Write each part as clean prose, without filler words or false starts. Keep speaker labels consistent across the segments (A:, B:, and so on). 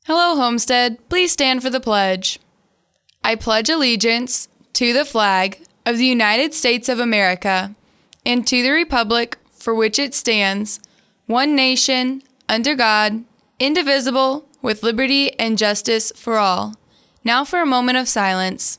A: Hello, Homestead. Please stand for the pledge. I pledge allegiance to the flag of the United States of America and to the republic for which it stands, one nation, under God, indivisible, with liberty and justice for all. Now for a moment of silence.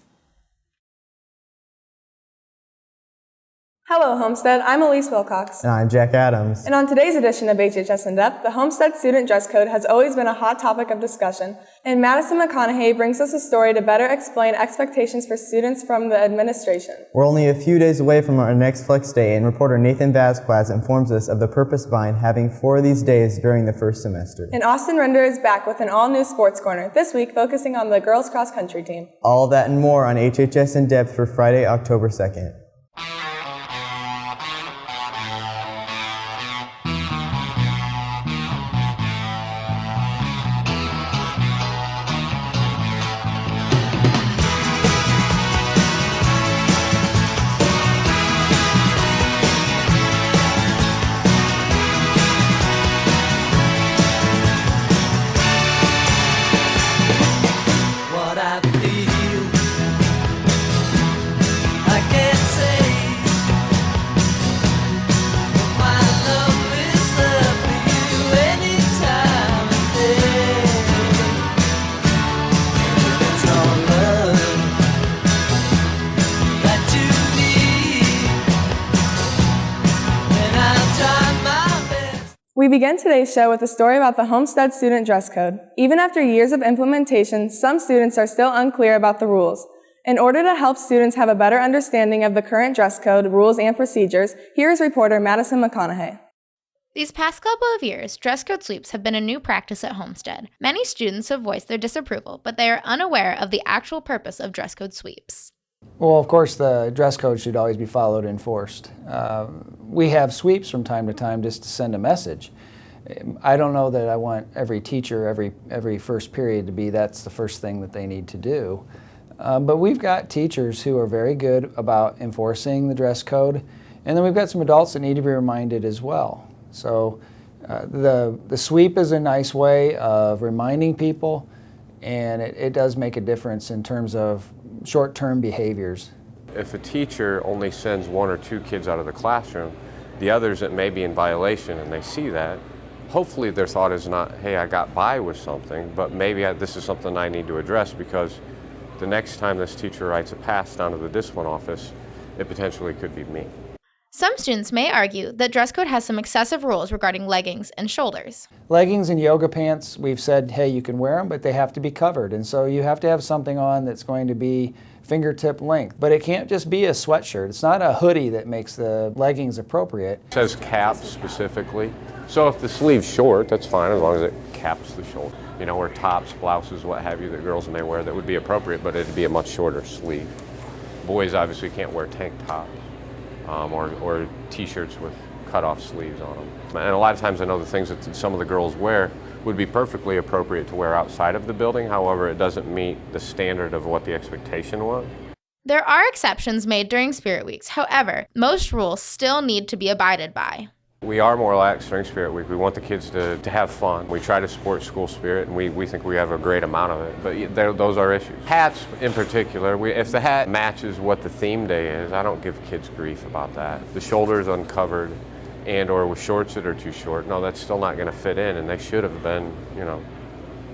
B: Hello, Homestead. I'm Elise Wilcox.
C: And I'm Jack Adams.
B: And on today's edition of HHS In Depth, the Homestead student dress code has always been a hot topic of discussion, and Madison McConaughey brings us a story to better explain expectations for students from the administration.
C: We're only a few days away from our next Flex Day, and reporter Nathan Vasquez informs us of the purpose behind having 4 of these days during the first semester.
B: And Austin Render is back with an all-new sports corner, this week focusing on the girls' cross-country team.
C: All of that and more on HHS In Depth for Friday, October 2nd.
B: We begin today's show with a story about the Homestead student dress code. Even after years of implementation, some students are still unclear about the rules. In order to help students have a better understanding of the current dress code, rules, and procedures, here is reporter Madison McConaughey.
D: These past couple of years, dress code sweeps have been a new practice at Homestead. Many students have voiced their disapproval, but they are unaware of the actual purpose of dress code sweeps.
E: Well, of course, the dress code should always be followed and enforced. We have sweeps from time to time just to send a message. I don't know that I want every teacher, every first period to be that's the first thing that they need to do. But we've got teachers who are very good about enforcing the dress code, and then we've got some adults that need to be reminded as well. So the sweep is a nice way of reminding people, and it does make a difference in terms of short-term behaviors.
F: If a teacher only sends 1 or 2 kids out of the classroom, the others that may be in violation and they see that, hopefully their thought is not, hey, I got by with something, but maybe this is something I need to address because the next time this teacher writes a pass down to the discipline office, it potentially could be me.
D: Some students may argue that dress code has some excessive rules regarding leggings and shoulders.
E: Leggings and yoga pants, we've said, hey, you can wear them, but they have to be covered. And so you have to have something on that's going to be fingertip length. But it can't just be a sweatshirt. It's not a hoodie that makes the leggings appropriate.
F: It says caps specifically. So if the sleeve's short, that's fine as long as it caps the shoulder. You know, or tops, blouses, what have you that girls may wear that would be appropriate, but it'd be a much shorter sleeve. Boys obviously can't wear tank tops. Or t-shirts with cut-off sleeves on them. And a lot of times I know the things that some of the girls wear would be perfectly appropriate to wear outside of the building, however it doesn't meet the standard of what the expectation was.
D: There are exceptions made during Spirit Weeks. However, most rules still need to be abided by.
F: We are more lax during Spirit Week. We want the kids to have fun. We try to support school spirit, and we think we have a great amount of it, but those are issues. Hats in particular, if the hat matches what the theme day is, I don't give kids grief about that. The shoulders uncovered and or with shorts that are too short, no, that's still not going to fit in, and they should have been,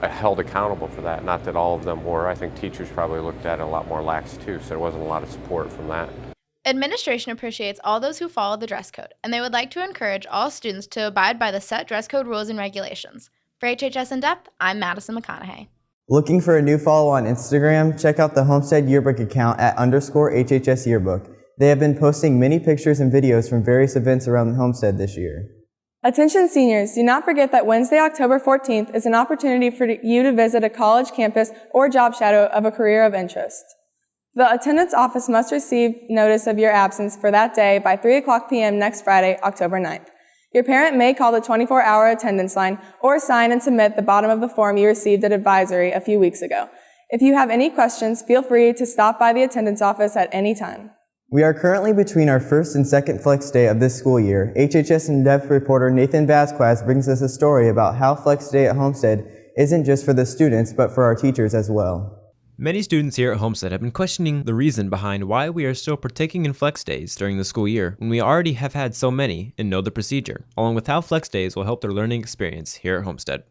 F: held accountable for that. Not that all of them were. I think teachers probably looked at it a lot more lax too, so there wasn't a lot of support from that.
D: Administration appreciates all those who follow the dress code, and they would like to encourage all students to abide by the set dress code rules and regulations. For HHS In Depth, I'm Madison McConaughey.
C: Looking for a new follow on Instagram? Check out the Homestead Yearbook account at _HHS Yearbook. They have been posting many pictures and videos from various events around the Homestead this year.
B: Attention seniors, do not forget that Wednesday, October 14th is an opportunity for you to visit a college campus or job shadow of a career of interest. The attendance office must receive notice of your absence for that day by 3:00 p.m. next Friday, October 9th. Your parent may call the 24-hour attendance line or sign and submit the bottom of the form you received at advisory a few weeks ago. If you have any questions, feel free to stop by the attendance office at any time.
C: We are currently between our first and second Flex Day of this school year. HHS In Depth reporter Nathan Vasquez brings us a story about how Flex Day at Homestead isn't just for the students, but for our teachers as well.
G: Many students here at Homestead have been questioning the reason behind why we are still partaking in flex days during the school year when we already have had so many and know the procedure, along with how flex days will help their learning experience here at Homestead.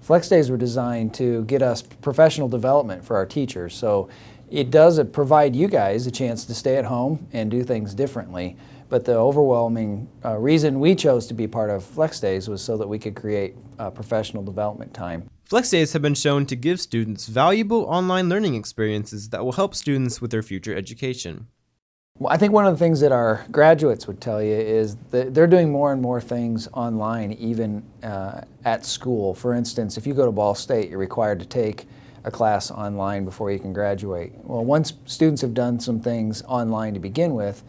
E: Flex days were designed to get us professional development for our teachers, so it does provide you guys a chance to stay at home and do things differently. But the overwhelming reason we chose to be part of Flex Days was so that we could create professional development time.
G: Flex days have been shown to give students valuable online learning experiences that will help students with their future education.
E: Well, I think one of the things that our graduates would tell you is that they're doing more and more things online, even at school. For instance, if you go to Ball State, you're required to take a class online before you can graduate. Well, once students have done some things online to begin with,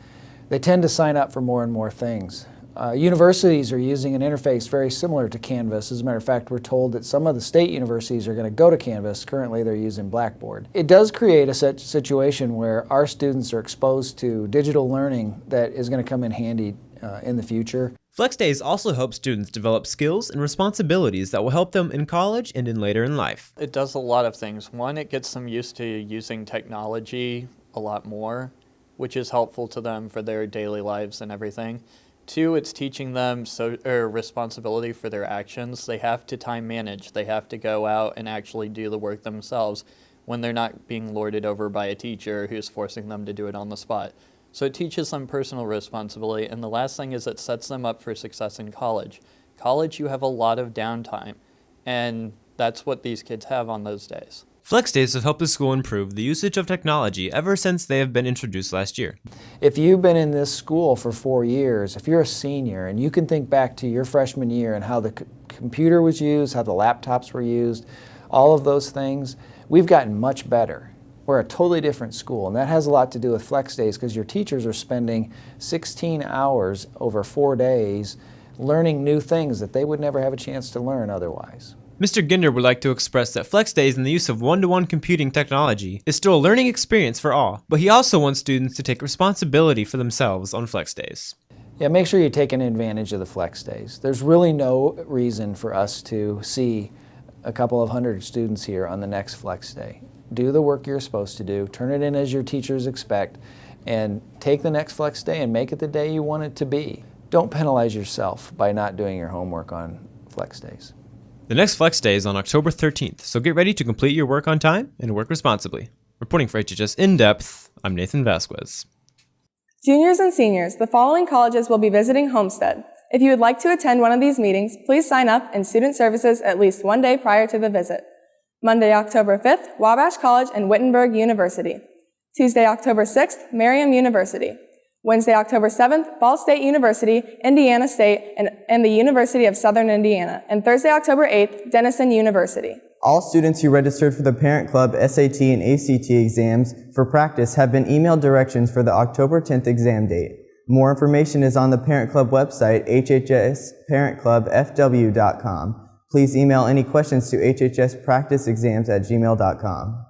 E: they tend to sign up for more and more things. Universities are using an interface very similar to Canvas. As a matter of fact, we're told that some of the state universities are going to go to Canvas. Currently, they're using Blackboard. It does create a situation where our students are exposed to digital learning that is going to come in handy in the future.
G: Flex days also help students develop skills and responsibilities that will help them in college and later in life.
H: It does a lot of things. One, it gets them used to using technology a lot more, which is helpful to them for their daily lives and everything. Two, it's teaching them responsibility for their actions. They have to time manage. They have to go out and actually do the work themselves when they're not being lorded over by a teacher who's forcing them to do it on the spot. So it teaches them personal responsibility. And the last thing is it sets them up for success in college. College, you have a lot of downtime, and that's what these kids have on those days.
G: Flex days have helped the school improve the usage of technology ever since they have been introduced last year.
E: If you've been in this school for 4 years, if you're a senior and you can think back to your freshman year and how the computer was used, how the laptops were used, all of those things, we've gotten much better. We're a totally different school, and that has a lot to do with Flex Days because your teachers are spending 16 hours over 4 days learning new things that they would never have a chance to learn otherwise.
G: Mr. Ginder would like to express that Flex Days and the use of one-to-one computing technology is still a learning experience for all, but he also wants students to take responsibility for themselves on Flex Days.
E: Yeah, make sure you're taking advantage of the Flex Days. There's really no reason for us to see a couple of hundred students here on the next Flex Day. Do the work you're supposed to do, turn it in as your teachers expect, and take the next Flex Day and make it the day you want it to be. Don't penalize yourself by not doing your homework on Flex Days.
G: The next Flex Day is on October 13th, so get ready to complete your work on time and work responsibly. Reporting for HHS In Depth, I'm Nathan Vasquez.
B: Juniors and seniors, the following colleges will be visiting Homestead. If you would like to attend one of these meetings, please sign up in Student Services at least one day prior to the visit. Monday, October 5th, Wabash College and Wittenberg University. Tuesday, October 6th, Merriam University. Wednesday, October 7th, Ball State University, Indiana State, and the University of Southern Indiana. And Thursday, October 8th, Denison University.
C: All students who registered for the Parent Club SAT and ACT exams for practice have been emailed directions for the October 10th exam date. More information is on the Parent Club website, hhsparentclubfw.com. Please email any questions to hhspracticeexams@gmail.com.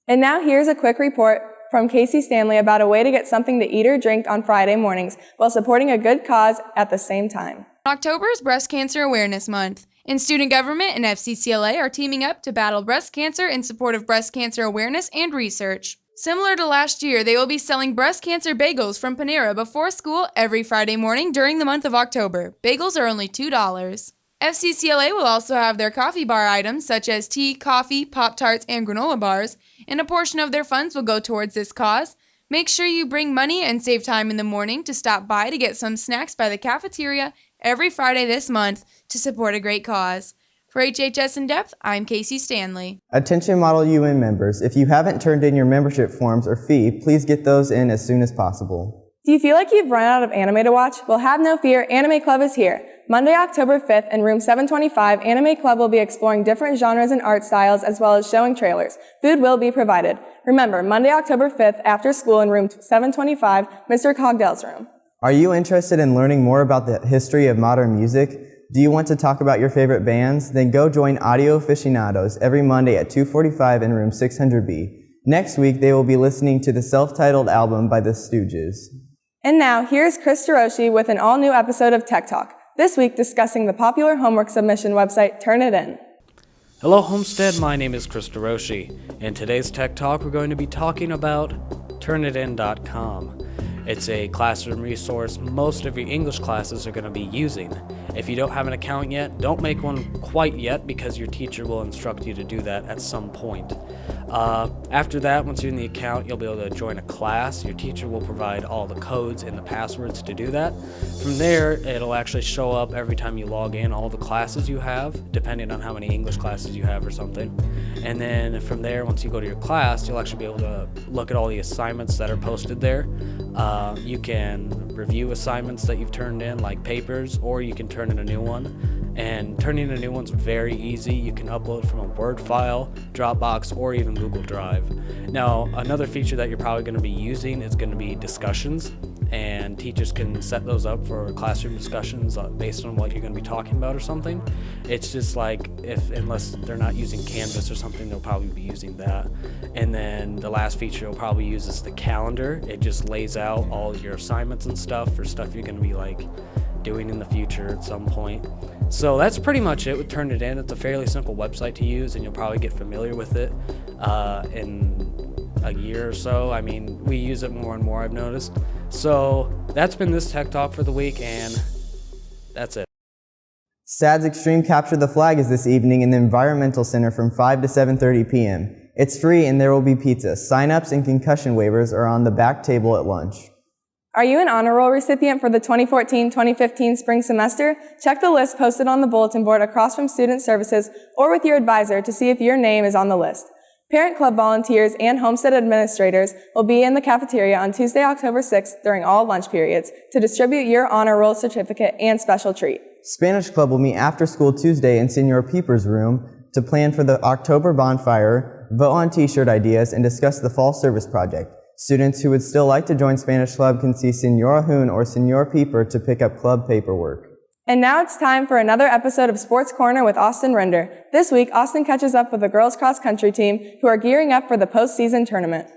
C: And
B: now here's a quick report from Casey Stanley about a way to get something to eat or drink on Friday mornings while supporting a good cause at the same time.
A: October is Breast Cancer Awareness Month, and Student Government and FCCLA are teaming up to battle breast cancer in support of breast cancer awareness and research. Similar to last year, they will be selling breast cancer bagels from Panera before school every Friday morning during the month of October. Bagels are only $2. FCCLA will also have their coffee bar items such as tea, coffee, Pop-Tarts, and granola bars, and a portion of their funds will go towards this cause. Make sure you bring money and save time in the morning to stop by to get some snacks by the cafeteria every Friday this month to support a great cause. For HHS In Depth, I'm Casey Stanley.
C: Attention Model UN members, if you haven't turned in your membership forms or fee, please get those in as soon as possible.
B: Do you feel like you've run out of anime to watch? Well, have no fear, Anime Club is here. Monday, October 5th in room 725, Anime Club will be exploring different genres and art styles as well as showing trailers. Food will be provided. Remember, Monday, October 5th after school in room 725, Mr. Cogdell's room.
C: Are you interested in learning more about the history of modern music? Do you want to talk about your favorite bands? Then go join Audio Aficionados every Monday at 2:45 in room 600B. Next week, they will be listening to the self-titled album by the Stooges.
B: And now, here's Chris Hiroshi with an all-new episode of Tech Talk. This week, discussing the popular homework submission website, Turnitin.
I: Hello Homestead, my name is Chris DeRoshi. In today's Tech Talk, we're going to be talking about Turnitin.com. It's a classroom resource most of your English classes are going to be using. If you don't have an account yet, don't make one quite yet because your teacher will instruct you to do that at some point. After that, once you're in the account, you'll be able to join a class. Your teacher will provide all the codes and the passwords to do that. From there, it'll actually show up every time you log in, all the classes you have, depending on how many English classes you have or something. And then from there, once you go to your class, you'll actually be able to look at all the assignments that are posted there. You can review assignments that you've turned in, like papers, or you can turn in a new one. And turning in a new one's very easy. You can upload from a Word file, Dropbox, or even Google Drive. Now, another feature that you're probably going to be using is going to be discussions, and teachers can set those up for classroom discussions based on what you're going to be talking about or something. It's just like, unless they're not using Canvas or something, they'll probably be using that. And then the last feature you'll probably use is the calendar. It just lays out all your assignments and stuff for stuff you're going to be doing in the future at some point. So that's pretty much it with Turnitin. It's a fairly simple website to use, and you'll probably get familiar with it in a year or so. I mean, we use it more and more, I've noticed. So that's been this Tech Talk for the week, and that's it.
C: STAD's Extreme Capture the Flag is this evening in the Environmental Center from 5 to 7:30 p.m. It's free and there will be pizza. Sign-ups and concussion waivers are on the back table at lunch.
B: Are you an honor roll recipient for the 2014-2015 spring semester? Check the list posted on the bulletin board across from Student Services or with your advisor to see if your name is on the list. Parent Club volunteers and Homestead administrators will be in the cafeteria on Tuesday, October 6th during all lunch periods to distribute your honor roll certificate and special treat.
C: Spanish Club will meet after school Tuesday in Senor Peeper's room to plan for the October bonfire, vote on t-shirt ideas, and discuss the fall service project. Students who would still like to join Spanish Club can see Senora Hoon or Senor Peeper to pick up club paperwork.
B: And now it's time for another episode of Sports Corner with Austin Render. This week, Austin catches up with the girls cross country team who are gearing up for the postseason tournament.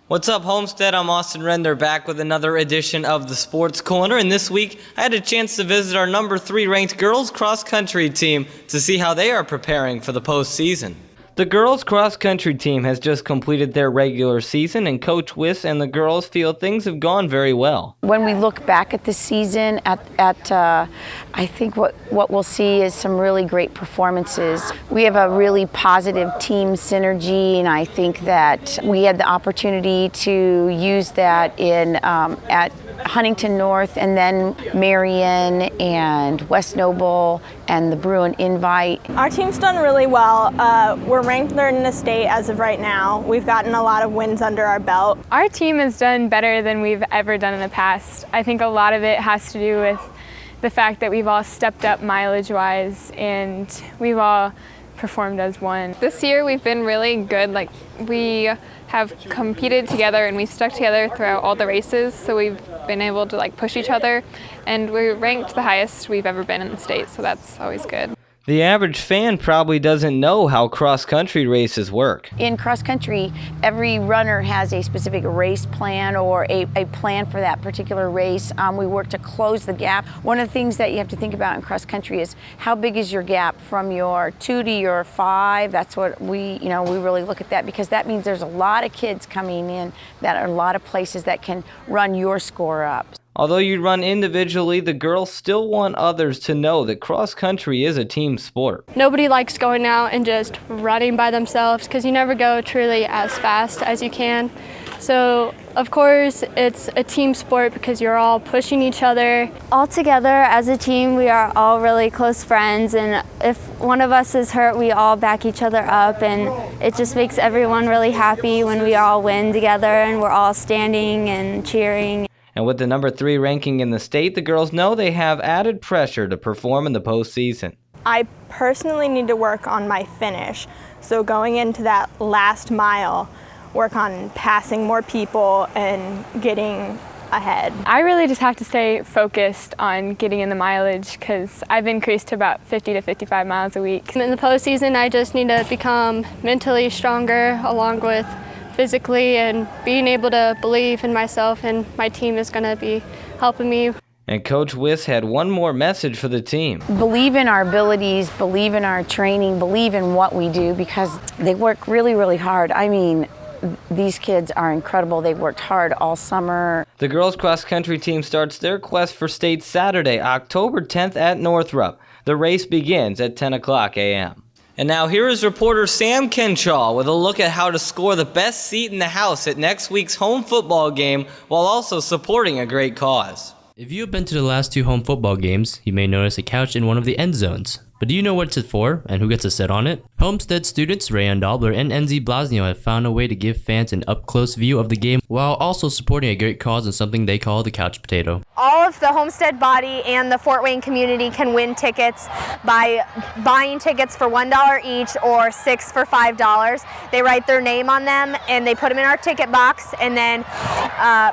J: What's up, Homestead? I'm Austin Render, back with another edition of the Sports Corner, and this week I had a chance to visit our number 3 ranked girls cross country team to see how they are preparing for the postseason. The girls cross-country team has just completed their regular season, and Coach Wiss and the girls feel things have gone very well.
K: When we look back at the season, I think what we'll see is some really great performances. We have a really positive team synergy, and I think that we had the opportunity to use that in at Huntington North, and then Marion and West Noble and the Bruin Invite.
L: Our team's done really well. We're ranked third in the state as of right now. We've gotten a lot of wins under our belt.
M: Our team has done better than we've ever done in the past. I think a lot of it has to do with the fact that we've all stepped up mileage-wise, and we've all performed as one. This year we've been really good. We have competed together and we've stuck together throughout all the races, so we've been able to push each other, and we're ranked the highest we've ever been in the state, so that's always good.
J: The average fan probably doesn't know how cross-country races work.
K: In cross-country, every runner has a specific race plan or a plan for that particular race. We work to close the gap. One of the things that you have to think about in cross-country is how big is your gap from your 2 to your 5. That's what we really look at that, because that means there's a lot of kids coming in that are a lot of places that can run your score up.
J: Although you run individually, the girls still want others to know that cross-country is a team sport.
M: Nobody likes going out and just running by themselves, because you never go truly as fast as you can. So, of course, it's a team sport because you're all pushing each other.
N: All together as a team, we are all really close friends, and if one of us is hurt, we all back each other up, and it just makes everyone really happy when we all win together and we're all standing and cheering.
J: And with the number 3 ranking in the state, the girls know they have added pressure to perform in the postseason.
L: I personally need to work on my finish. So going into that last mile, work on passing more people and getting ahead.
M: I really just have to stay focused on getting in the mileage, because I've increased to about 50 to 55 miles a week. In the postseason, I just need to become mentally stronger along with physically, and being able to believe in myself, and my team is going to be helping me.
J: And Coach Wiss had one more message for the team.
K: Believe in our abilities, believe in our training, believe in what we do, because they work really, really hard. I mean, these kids are incredible. They've worked hard all summer.
J: The girls cross country team starts their quest for state Saturday, October 10th at Northrop. The race begins at 10 o'clock a.m. And now here is reporter Sam Kenshaw with a look at how to score the best seat in the house at next week's home football game while also supporting a great cause.
O: If you have been to the last 2 home football games, you may notice a couch in one of the end zones. But do you know what it's for and who gets to sit on it? Homestead students Rayan Dobler and NZ Blasnio have found a way to give fans an up-close view of the game while also supporting a great cause and something they call the couch potato.
P: All of the Homestead body and the Fort Wayne community can win tickets by buying tickets for $1 each or 6 for $5. They write their name on them and they put them in our ticket box, and then right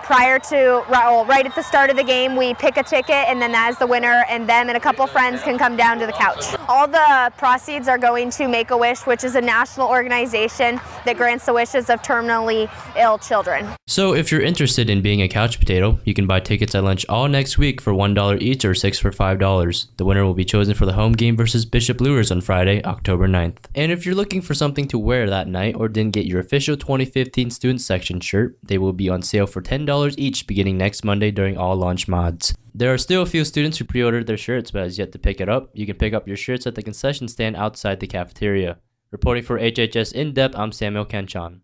P: at the start of the game, we pick a ticket, and then that is the winner, and them and a couple friends can come down to the couch. All the proceeds are going to Make-A-Wish, which is a national organization that grants the wishes of terminally ill children.
O: So if you're interested in being a couch potato, you can buy tickets at lunch all next week for $1 each or 6 for $5. The winner will be chosen for the home game versus Bishop Luers on Friday, October 9th. And if you're looking for something to wear that night or didn't get your official 2015 student section shirt, they will be on sale for $10 each beginning next Monday during all launch mods. There are still a few students who pre-ordered their shirts but has yet to pick it up. You can pick up your shirts at the concession stand outside the cafeteria. Reporting for HHS In-Depth, I'm Samuel Kenchon.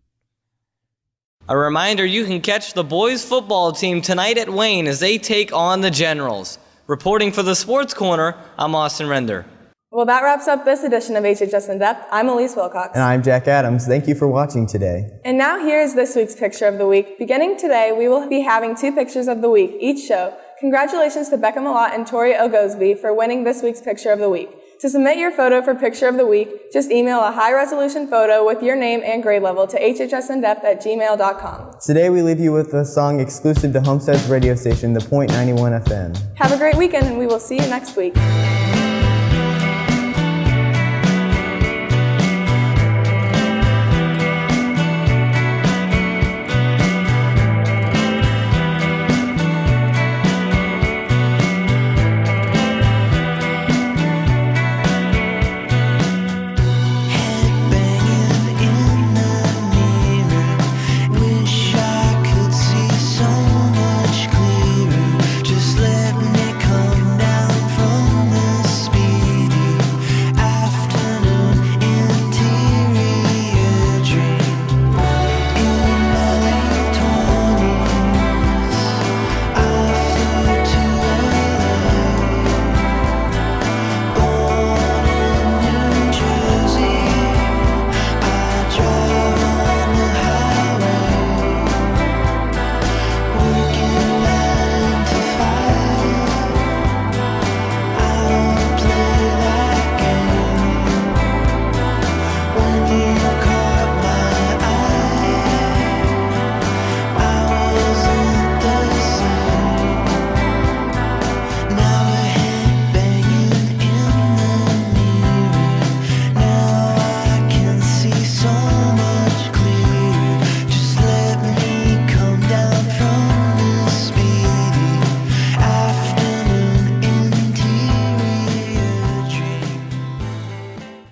J: A reminder, you can catch the boys football team tonight at Wayne as they take on the Generals. Reporting for the Sports Corner, I'm Austin Render.
B: Well, that wraps up this edition of HHS In Depth. I'm Elise Wilcox.
C: And I'm Jack Adams. Thank you for watching today.
B: And now here is this week's Picture of the Week. Beginning today, we will be having 2 pictures of the week each show. Congratulations to Becca Malott and Tori Ogosby for winning this week's Picture of the Week. To submit your photo for Picture of the Week, just email a high-resolution photo with your name and grade level to hhsindepth@gmail.com.
C: Today we leave you with a song exclusive to Homestead's radio station, The Point 91 FM.
B: Have a great weekend, and we will see you next week.